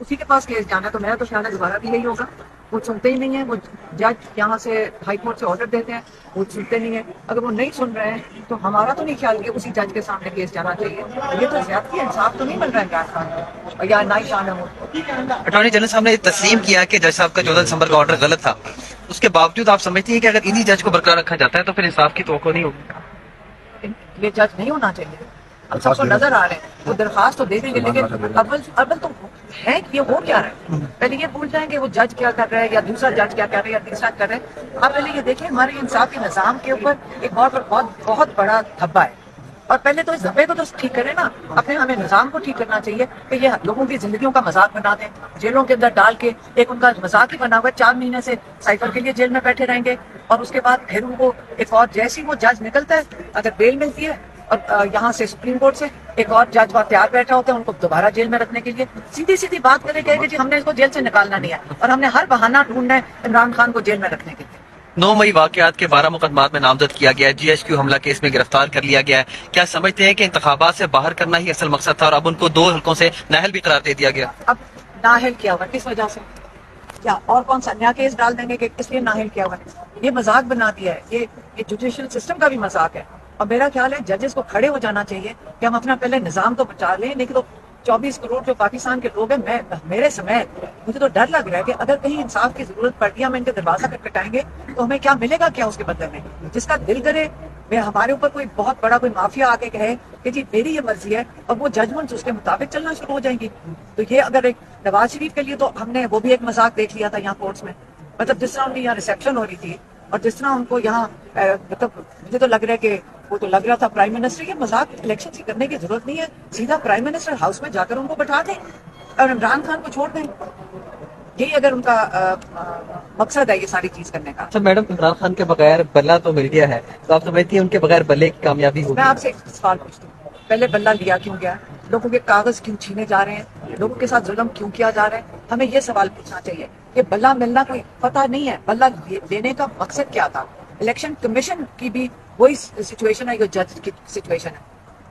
اسی کے پاس کیس جانا ہے. تو میرا تو خیال ہے دوبارہ بھی یہی ہوگا. وہ سنتے ہی نہیں ہیں. وہ جج یہاں سے ہائی کورٹ سے آرڈر دیتے ہیں, وہ سنتے نہیں ہیں. اگر وہ نہیں سن رہے ہیں تو ہمارا تو نہیں خیال کہ اسی جج کے سامنے کیس جانا چاہیے. یہ تو زیادتی ہے, انصاف تو نہیں مل رہا ہے عمران خان کو یا نائی شان ہے. اٹارنی جنرل صاحب نے تسلیم کیا کہ جج صاحب کا 14 دسمبر کا آرڈر غلط تھا. اس کے باوجود آپ سمجھتی ہیں کہ اگر انہی جج کو برقرار رکھا جاتا ہے تو پھر انصاف کی توقع نہیں ہوگی؟ یہ جج نہیں ہونا چاہیے. اب سب کو نظر آ رہے ہیں, وہ درخواست تو دے دیں گے, لیکن اول تو ہے کہ یہ ہو کیا رہا ہے. پہلے یہ بھول جائیں کہ وہ جج کیا کر رہا ہے یا دوسرا جج کیا کر رہا ہے یا تیسرا کر رہا ہے. آپ پہلے یہ دیکھیں ہمارے انصافی نظام کے اوپر ایک بہت بڑا دھبا ہے. اور پہلے تو اس دھبے کو تو ٹھیک کریں نا. ہمیں نظام کو ٹھیک کرنا چاہیے کہ یہ لوگوں کی زندگیوں کا مذاق بنا دیں, جیلوں کے اندر ڈال کے ایک ان کا مذاق ہی بنا ہوا ہے. 4 مہینے سے سائیکل کے لیے جیل میں بیٹھے رہیں گے, اور اس کے بعد پھر ان کو ایک اور جیسی وہ جج نکلتا ہے, اگر بیل ملتی ہے اور یہاں سے سپریم کورٹ سے ایک اور جج وہاں تیار بیٹھا ہوتا ہے ان کو دوبارہ جیل میں رکھنے کے لیے. سیدھی بات کرے کہ جی ہم نے اس کو جیل سے نکالنا نہیں ہے, اور ہم نے ہر بہانہ ڈھونڈنا ہے عمران خان کو جیل میں رکھنے کے لیے. 9 مئی واقعات کے 12 مقدمات میں نامزد کیا گیا ہے. GHQ حملہ کیس میں گرفتار کر لیا گیا ہے. کیا سمجھتے ہیں کہ انتخابات سے باہر کرنا ہی اصل مقصد تھا اور اب ان کو 2 حلقوں سے نااہل بھی قرار دے دیا گیا؟ اب نااہل کیا ہوا کس وجہ سے, کیا اور کون سا نیا کیس ڈال دیں گے کہ کس لیے نااہل کیا ہوا ہے؟ یہ مذاق بنا دیا ہے. یہ جوڈیشل سسٹم کا بھی مذاق ہے. اور میرا خیال ہے ججز کو کھڑے ہو جانا چاہیے کہ ہم اپنا پہلے نظام تو بچا لیں. لیکن 24 کروڑ جو پاکستان کے لوگ ہیں, میرے سمیت مجھے تو ڈر لگ رہا ہے کہ اگر کہیں انصاف کی ضرورت پڑتی ہے ہم ان کے دروازہ کٹائیں گے تو ہمیں کیا ملے گا, کیا اس کے بدلے میں. جس کا دل کرے ہمارے اوپر کوئی بہت بڑا کوئی مافیا آ کے کہے کہ جی میری یہ مرضی ہے, اور وہ ججمنٹ اس کے مطابق چلنا شروع ہو جائیں گی. تو یہ اگر ایک نواز شریف کے لیے تو ہم نے وہ بھی ایک مذاق دیکھ لیا تھا یہاں کورٹس میں. مطلب جس طرح ان کی یہاں ریسیپشن ہو رہی تھی اور جس طرح ان کو یہاں مطلب مجھے تو لگ رہا ہے کہ وہ تو لگ رہا تھا پرائم منسٹر یہ مذاق الیکشن کی کرنے کی ضرورت نہیں ہے. سیدھا پرائم منسٹر ہاؤس میں جا کر ان کو بٹھا دیں اور عمران خان کو چھوڑ دیں. یہی اگر ان کا مقصد ہے یہ ساری چیز کرنے کا. اچھا میڈم, عمران خان کے بغیر بلہ تو مل گیا ہے, تو آپ سمجھتی ہیں ان کے بغیر بلے کی کامیابی ہوگی؟ میں آپ سے ایک سوال پوچھتی ہوں, پہلے بلہ لیا کیوں گیا, لوگوں کے کاغذ کیوں چھینے جا رہے ہیں, لوگوں کے ساتھ ظلم کیوں کیا جا رہا ہے. ہمیں یہ سوال پوچھنا چاہیے کہ بلہ ملنا کوئی پتہ نہیں ہے, بلہ لینے کا مقصد کیا تھا. الیکشن کمیشن کی بھی وہی سچویشن ہے جو جج کی سچویشن ہے.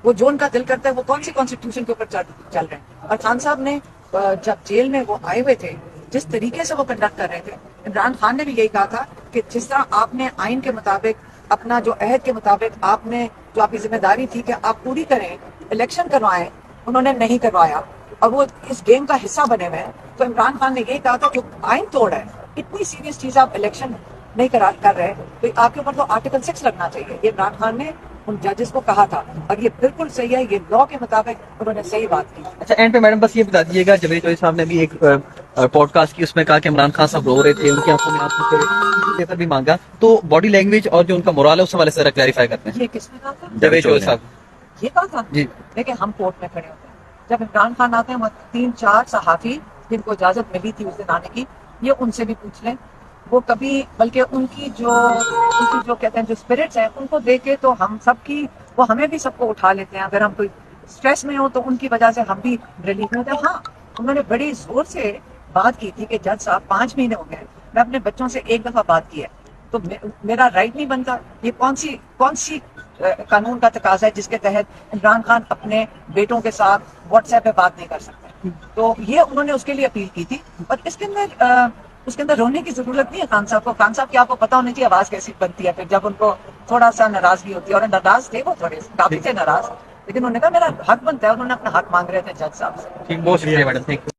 وہ جو ان کا دل کرتا ہے وہ کون سی کانسٹیٹیوشن کے اوپر چل رہے ہیں. اور خان صاحب نے جب جیل میں وہ آئے ہوئے تھے, جس طریقے سے وہ کنڈکٹ کر رہے تھے, عمران خان نے بھی یہی کہا تھا کہ جس طرح آپ نے آئین کے مطابق اپنا جو عہد کے مطابق آپ نے جو آپ کی ذمہ داری تھی کہ آپ پوری کریں, الیکشن کروائیں, انہوں نے نہیں کروایا اور وہ اس گیم کا حصہ بنے ہوئے ہیں. تو عمران خان نے یہی کہا تھا جو آئین توڑ ہے, اتنی سیریس چیز آپ الیکشن نہیں کر رہے تو آپ کے اوپر تو آرٹیکل 6 لگنا چاہیے. یہ عمران خان نے ان ججز کو کہا تھا اور یہ بالکل صحیح ہے, یہ لا کے مطابق انہوں نے صحیح بات کی. اچھا اینڈ پہ میڈم بس یہ بتا دیجیے گا, جوید چوہدری صاحب نے بھی ایک پوڈ کاسٹ کی, اس میں کہا کہ عمران خان صاحب رو رہے تھے, ان کی آنکھوں میں آنسو تھے, پیپر بھی مانگا, تو باڈی لینگویج اور جو ان کا مورال ہے اس حوالے سے ذرا کلیریفائی کرتے ہیں. یہ کس نے کہا تھا؟ جوید چوہدری صاحب. یہ کہا تھا جی دیکھیں ہم کورٹ میں کھڑے ہوتے ہیں, جب عمران خان آتے ہیں وہ 3-4 صحافی جن کو اجازت ملی تھی اس دن آنے کی, یہ ان سے بھی پوچھ لیں. وہ کبھی بلکہ ان کی جو کہتے ہیں جو اسپرٹس ہیں ان کو دیکھ کے تو ہم سب کی وہ ہمیں بھی سب کو اٹھا لیتے ہیں. اگر ہم کوئی اسٹریس میں ہو تو ان کی وجہ سے ہم بھی ریلیف میں ہوتے ہیں. ہاں انہوں نے بڑی زور سے بات کی تھی کہ جج صاحب 5 مہینے ہو گئے, میں اپنے بچوں سے ایک دفعہ بات کی ہے تو میرا رائٹ نہیں بنتا. یہ کون سی قانون کا تقاضا ہے جس کے تحت عمران خان اپنے بیٹوں کے ساتھ واٹس ایپ پہ بات نہیں کر سکتے. تو یہ انہوں نے اس کے لیے اپیل کی تھی. اور اس کے اندر رونے کی ضرورت نہیں ہے خان صاحب کو. خان صاحب کی آپ کو پتا ہونا چاہیے آواز کیسی بنتی ہے پھر جب ان کو تھوڑا سا ناراضگی ہوتی ہے, اور ناراض تھے وہ تھوڑے کافی تھے ناراض, لیکن انہوں نے کہا میرا حق بنتا ہے, انہوں نے اپنا حق مانگ رہے تھے جج صاحب سے. بہت شکریہ میڈم, تھینک یو.